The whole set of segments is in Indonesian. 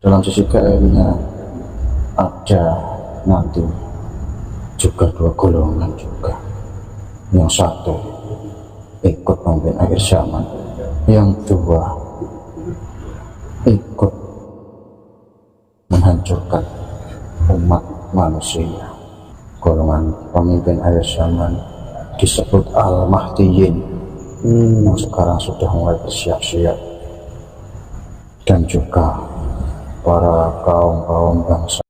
Dalam sisi lainnya ada nanti juga dua golongan juga. Yang satu ikut memimpin akhir zaman, yang dua ikut menghancurkan umat manusia. Golongan pemimpin akhir zaman disebut Al-Mahdiyin, yang sekarang sudah mulai bersiap-siap, dan juga para kaum bangsa.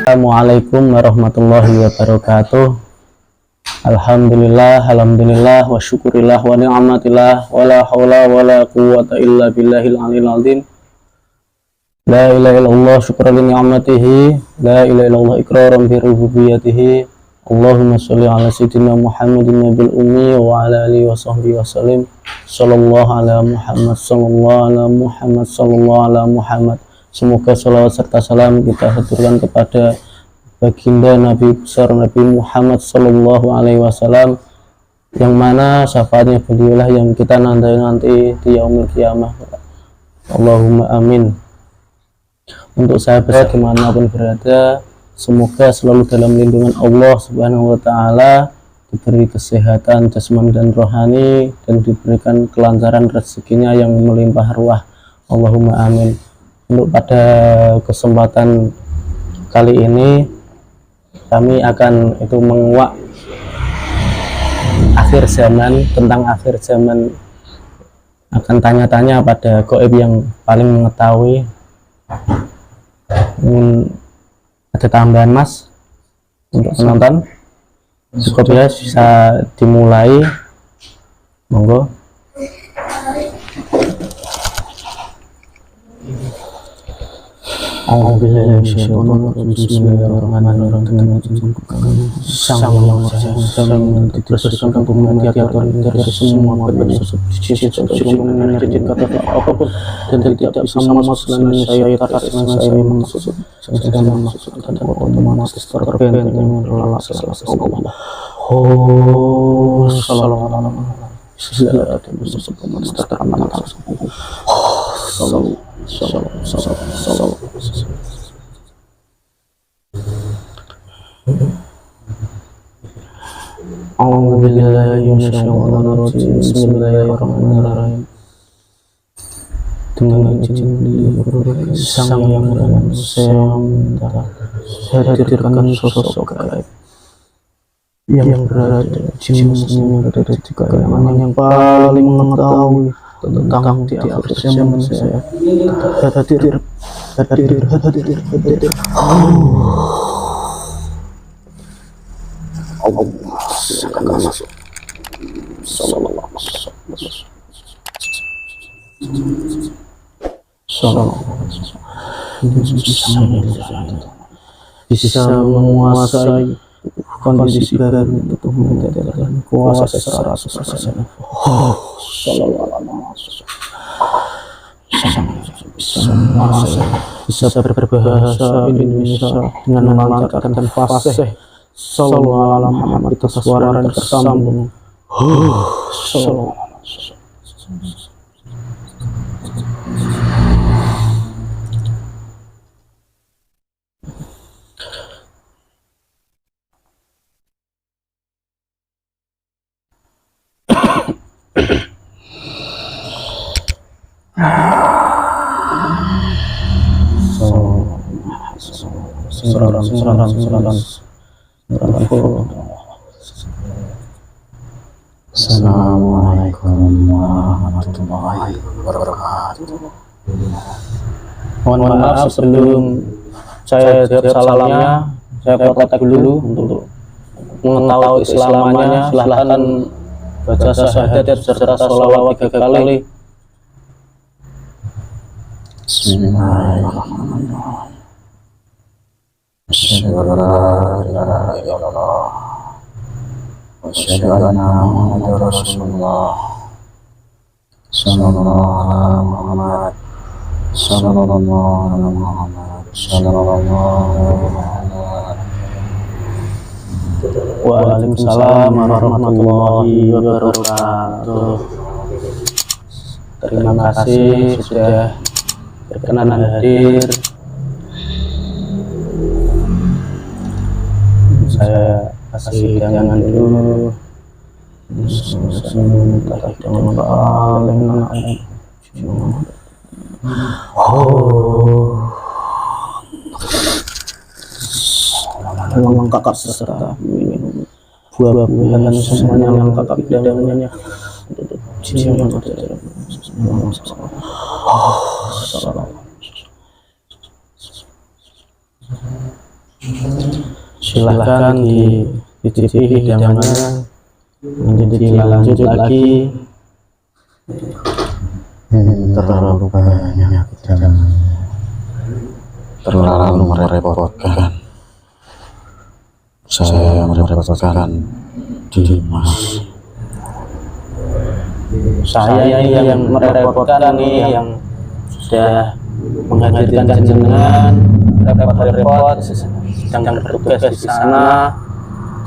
Assalamualaikum warahmatullahi wabarakatuh. Alhamdulillah wa syukurillah wa ni'matillah wa la hawla wa la quwwata illa billahil aliyil azim. La ilaha illallah syukran li ni'matihi, la ilaha illallah iqraran bi rububiyyatihi. Allahumma sholli ala sayyidina Muhammadin nabil ummi wa ala alihi wa sahbihi wa sallim. Sallallahu ala Muhammad, sallallahu ala Muhammad, sallallahu ala Muhammad. Semoga salawat serta salam kita haturkan kepada baginda Nabi besar Nabi Muhammad Sallallahu Alaihi Wasallam, yang mana syafaatnya beliaulah yang kita nanti di yaumul kiamah. Allahumma amin. Untuk sahabat dimanapun berada, semoga selalu dalam lindungan Allah Subhanahu Wa Taala, diberi kesehatan jasmani dan rohani, dan diberikan kelancaran rezekinya yang melimpah ruah. Allahumma amin. Untuk pada kesempatan kali ini kami akan menguak akhir zaman, tentang akhir zaman. Akan tanya-tanya pada gaib yang paling mengetahui. Ada tambahan Mas untuk penonton? Cukup ya, bisa dimulai, monggo. Bismillahirrahmanirrahim. Dengan izin Sang Yang Maha saya hadirkan sosok gaib yang berada di berada di kalangan yang paling mengetahui tentang di akhir zaman saya. Hadir. Allah akan masuk. Sallallahu bisa menguasai kondisi baru untuk mendapatkan kuasa 100%. Bisa berbahasa Indonesia dengan melancarkan fasih. Sallallahu alaihi Muhammad, kita suara tersambung. Assalamualaikum warahmatullahi wabarakatuh. Mohon maaf sebelum saya jawab salamnya, saya kontak dulu untuk mengetahui keislamannya. Silahkan baca syahadat serta sholawat 3 kali. Bismillahirrahmanirrahim. Asyhadu an la ilaha illallah wa asyhadu anna Muhammadar Rasulullah. Sallallahu ala Muhammad. Sallallahu ala Muhammad. Sallallahu ala Muhammad. Waalaikumsalam warahmatullahi wabarakatuh. Terima kasih sudah berkenan hadir. Saya kasih hidangan dulu. Lengkap serta buah-buahan semuanya lengkap hidangannya. Silahkan dicicipi hidangannya. Menjadi lanjut lagi. Terlalu banyak dan terlalu merepotkan. Saya merepotkan Dimas. Saya yang merepotkan nih, yang sudah menghadirkan jenengan repot-repot sedang bertugas di sana.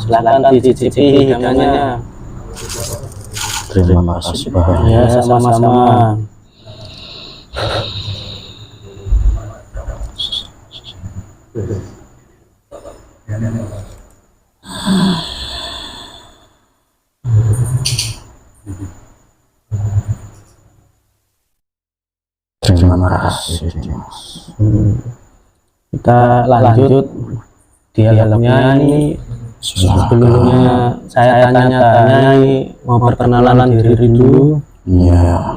Silakan dicicipi hidangannya. Terima kasih banyak. Ya, sama-sama. Terima kasih Dimas. Kita lanjut dialognya ini. Sebelumnya saya tanya-tanya ini, mau perkenalan diri dulu. Ya.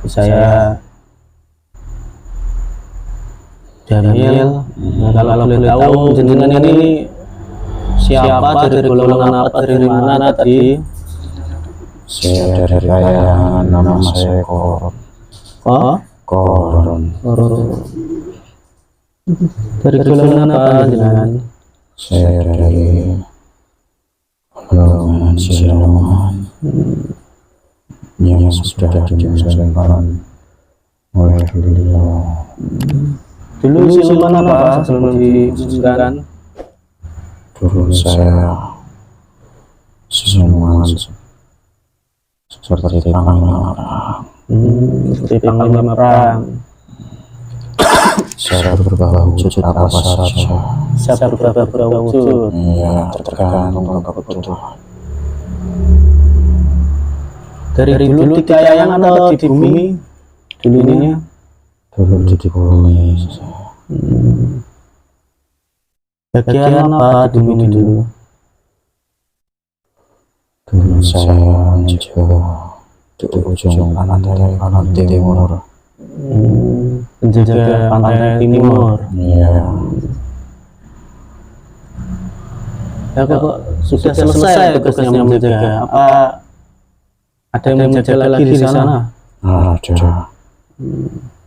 Saya Jamil. Nah, kalau boleh tahu jenengan ini siapa, dari golongan apa, dari mana tadi? Saya dari Kayangan, nama saya Koron. Oh? Koron. Dari golongan apa jenengan? Saya dari golongan siluman yang sudah dimusnahkan oleh beliau. Dulu siluman apa sebelum dimusnahkan? Dulu saya siluman seperti panglima perang. Seperti panglima perang. Saya berubah wujud apa saja. Saya berubah wujud. Ya, tergantung kebutuhan. Dari dulu di Kayangan atau di bumi? Dulunya? Dulu di bumi. Bagian apa di bumi dulu? Dulu saya mencoba di ujung pantai timur. Penjaga pantai timur. Iya. Ya, kok sudah selesai tugasnya menjaga? Apa ada yang menjaga lagi di sana? Ada.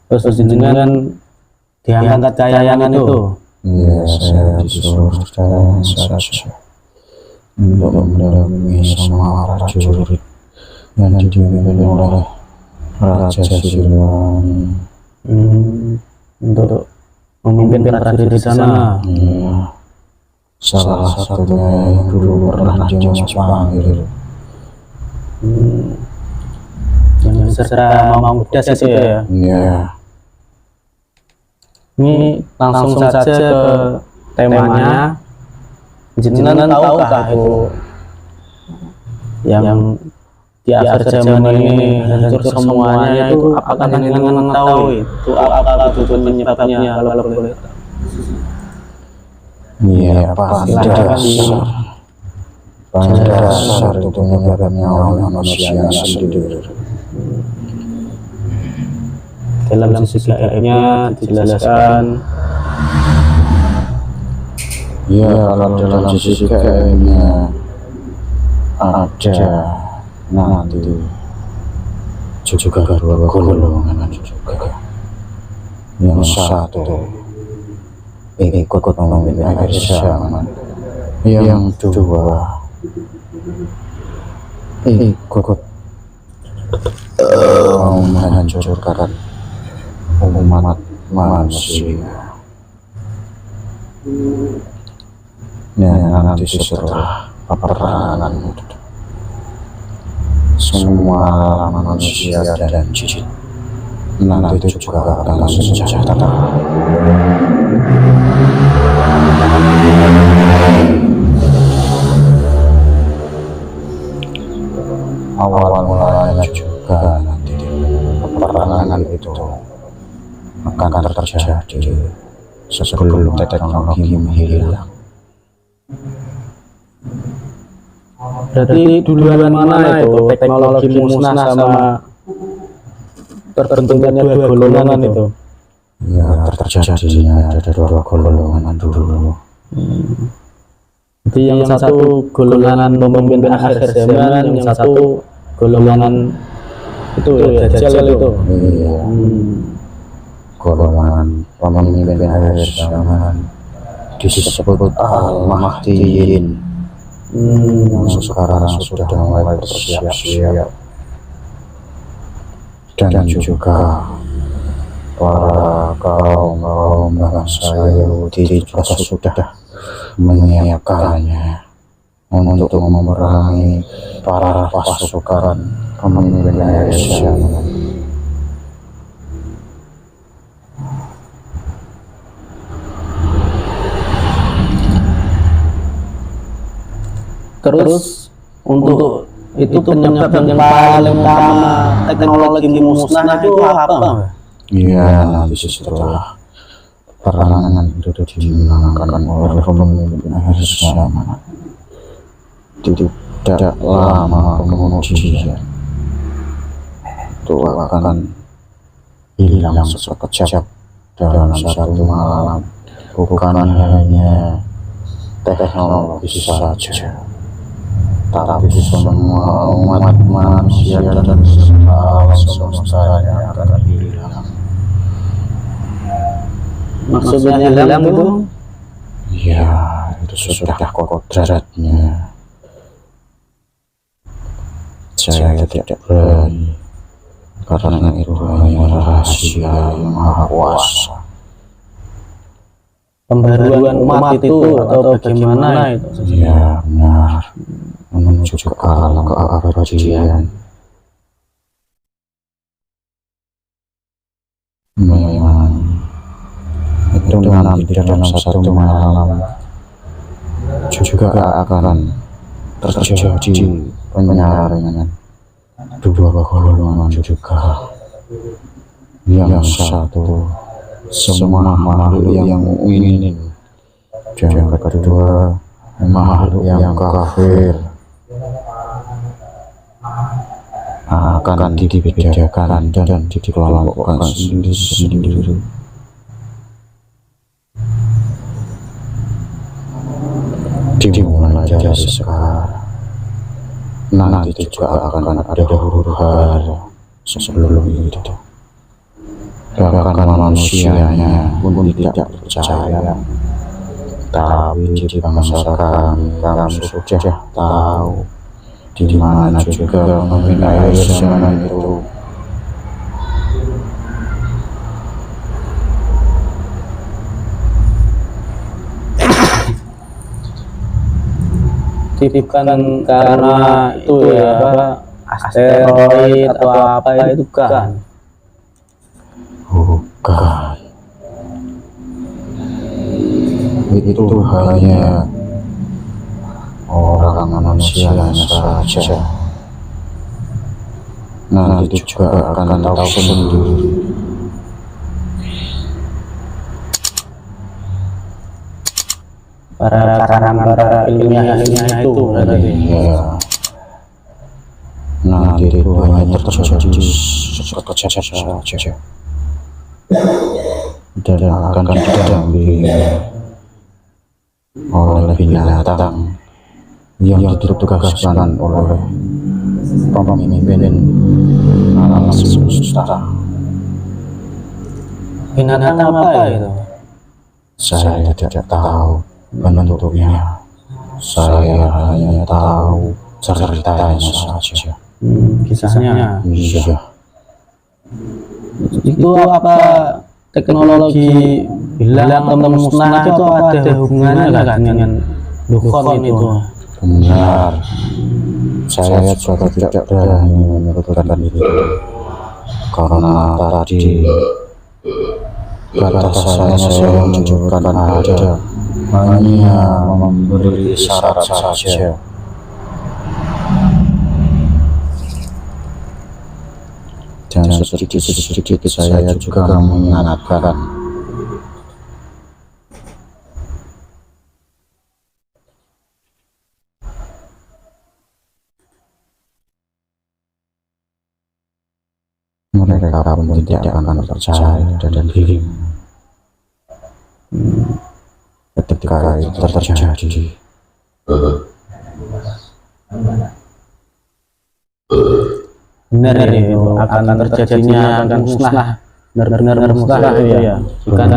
Terus jenengan diangkat Kayangan itu? Iya, saya disuruh jalan saja untuk mendampingi semua prajurit yang dipimpin oleh Raja Siliwangi. Untuk memimpin prajurit di sana. Iya. Salah satunya yang dulu pernah Dimas panggil. Yang beserta Mamang Budas itu ya? Iya. Ini langsung saja ke temanya. Jenengan tahukah itu yang di akhir zaman ini hancur semuanya itu? Apakah jenengan tahu itu apa tujuan penyebabnya, kalau boleh? Iya, pada dasar itu menyebabnya oleh manusia sendiri. Dalam sisi gaibnya dijelaskan. Ya, kalau dalam sisi gaibnya ada nanti juga dua golongan juga. Yang satu ikut memimpin akhir zaman, yang kedua ikut menghancurkan umat manusia. Nanti setelah peperangan semua manusia dan jin nanti juga akan sejahtera. Awal mulanya juga nanti peperangan itu akan terjadi sebelum teknologi menghilang. Berarti duluan mana itu teknologi musnah sama terbentuknya dua golongan itu? Ya, terjadinya ada dua golongan dulu. Jadi yang satu golongan pemimpin akhir zaman, yang satu golongan itu ya Dajjal itu. Iya. Golongan pemimpin akhir zaman disebut Al-Mahdiyin. Sekarang sudah mulai bersiap-siap, dan juga para kaum bangsa Yahudi juga sudah menyiapkannya untuk memerangi para pasukan pemimpin akhir zaman. Terus untuk itu penyebab yang paling utama teknologi musnah itu apa? Ya, nanti setelah perangan itu dimenangkan oleh pemimpin akhir zaman, tidak lama kemudian itu akan hilang sekejap dalam satu malam. Bukan hanya teknologi saja, tapi semua umat manusia dan alam semesta yang akan hilang. Maksudnya hilang itu? Ya, itu sudah kodratnya. Saya tidak berani, karena itu hanya rahasia yang maha kuasa. Pembaruan umat itu atau bagaimana itu? Ya, benar, menuju ke alam keabadian. Memang itu nanti dalam satu malam juga akan terjadi penyaringan dua golongan juga. Yang satu semua makhluk yang mukmin, dan kedua makhluk yang kafir. Akan dibedakan dan dikelompokkan sendiri-sendiri. Dimulai dari sekarang, nanti juga akan ada huru-hara sebelum itu. Bahkan manusianya pun tidak percaya, tapi di bangsa kami sudah tahu di mana juga pemimpin akhir zaman itu. Bukan karena itu ya apa asteroid atau apa itu kan? Bukan. Itu hanya orang manusia saja. Nanti juga akan tahu sendiri. Para ilmiah itu berarti. Iya. Nanti itu hanya terjadi sekejap saja, dan akan didampingi oleh binatang yang ditugaskan oleh pemimpin alam semesta. Binatang apa itu? Saya tidak tahu bentuknya. Saya hanya tahu ceritanya saja. Kisahnya. Iya, Itu apa teknologi hilang atau musnah itu ada hubungannya nggak dengan dukun itu? Benar. Saya juga tidak berani menyebutkan itu karena tadi kata saya menunjukkan ada, hanya memberi syarat saja. Dan sedikit-sedikit saya juga mengingatkan. Mereka pun tidak akan percaya dan bingung ketika itu terjadi. Benar itu akan terjadinya akan musnah, benar-benar musnah ya, bukan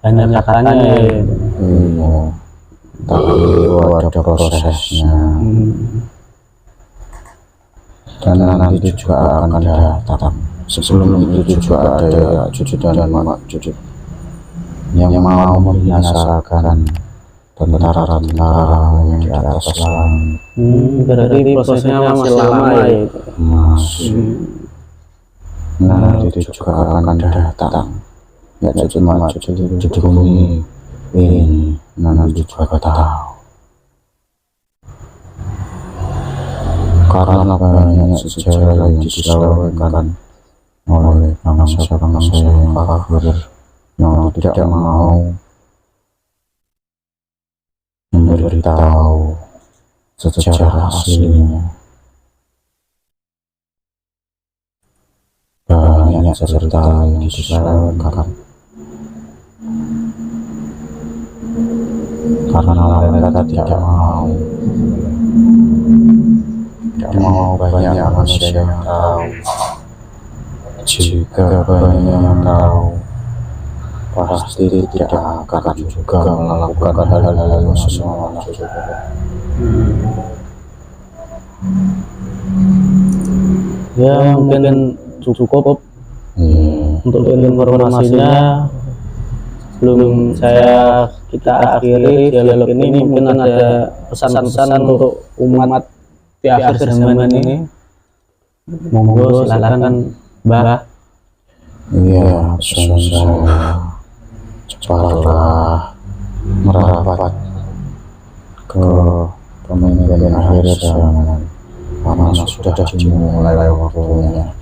hanya katanya tapi ada prosesnya. Dan nanti juga akan datang. Sebelum itu juga ada Ya'juj dan Ma'juj yang mau membinasakan tentara-tentara yang di atas langit. Berarti prosesnya masih lama ya? Masih. Nanti juga akan datang. Ya'juj dan Ma'juj di bumi ini nanti juga tahu. Karena banyak sejarah yang diselewengkan oleh bangsa-bangsa yang kafir yang tidak mau memberitahu sejarah aslinya. Banyak cerita yang diselewengkan karena mereka tidak mau banyak manusia yang tahu. Jika banyak yang tahu, pasti tidak akan juga melakukan hal-hal yang semua juga. Ya mungkin cukup untuk informasinya. Sebelum kita akhiri dialog ini, mungkin ada pesan-pesan untuk umat di akhir zaman ini. Monggo silakan Mbah. Iya, pesan saya cepatlah merapat ke pemimpinan akhir zaman karena sudah dimulai waktunya.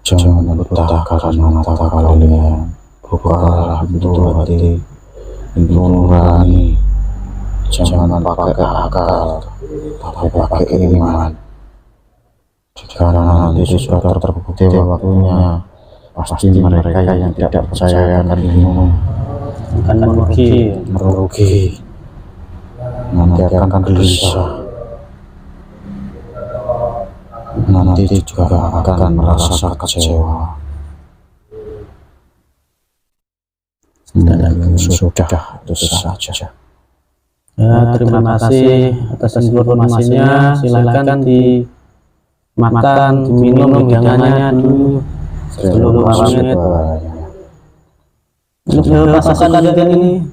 Jangan butakan mata kalian, bukalah pintu hati, pintu nurani. Jangan pakai akal, tapi pakai iman. Karena nanti sudah terbukti waktunya, pasti mereka yang tidak percaya akan bingung, akan merugi, nanti akan gelisah, nanti juga akan merasa kecewa. Dan sudah itu saja. Ya, terima kasih atas informasinya. Silakan dimakan, diminum hidangannya dulu sebelum pamit. Untuk pasukan kalian ini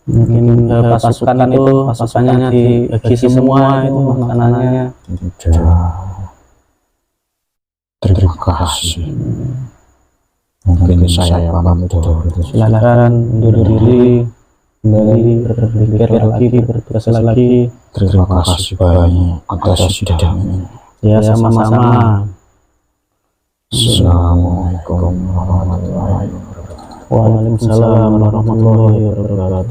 mungkin pasukan itu pasukannya dibagi semua itu makanannya. Terima kasih. Mungkin saya pamit dulu. Silakan undur diri, kembali berpikir lagi, bertugas lagi. Terima kasih banyak atas hidangannya. Ya, sama-sama. Assalamualaikum warahmatullahi wabarakatuh. Waalaikumsalam warahmatullahi wabarakatuh.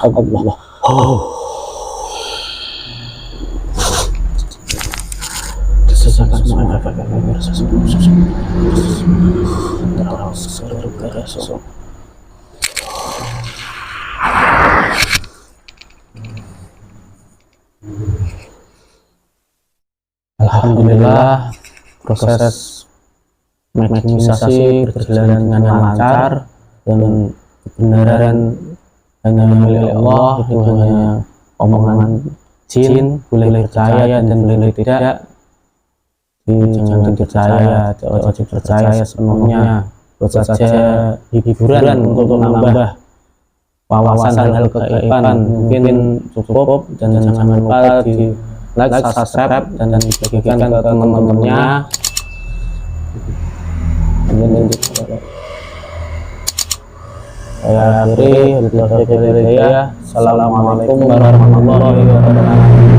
Allah. Sesakan semua apa kami rasa sebelum Alhamdulillah, proses maksimisasi berjalan dengan lancar dan kebenaran hanya milik Allah, itu hanya omongan jin, boleh percaya dan boleh tidak. Jangan dipercaya, wajib percaya sepenuhnya. Buat saja hiburan untuk menambah wawasan hal-hal kegaiban mungkin cukup, dan jangan lupa di like, subscribe, dan dibagikan ke teman-temannya. Saya akhiri, Assalamualaikum warahmatullahi wabarakatuh.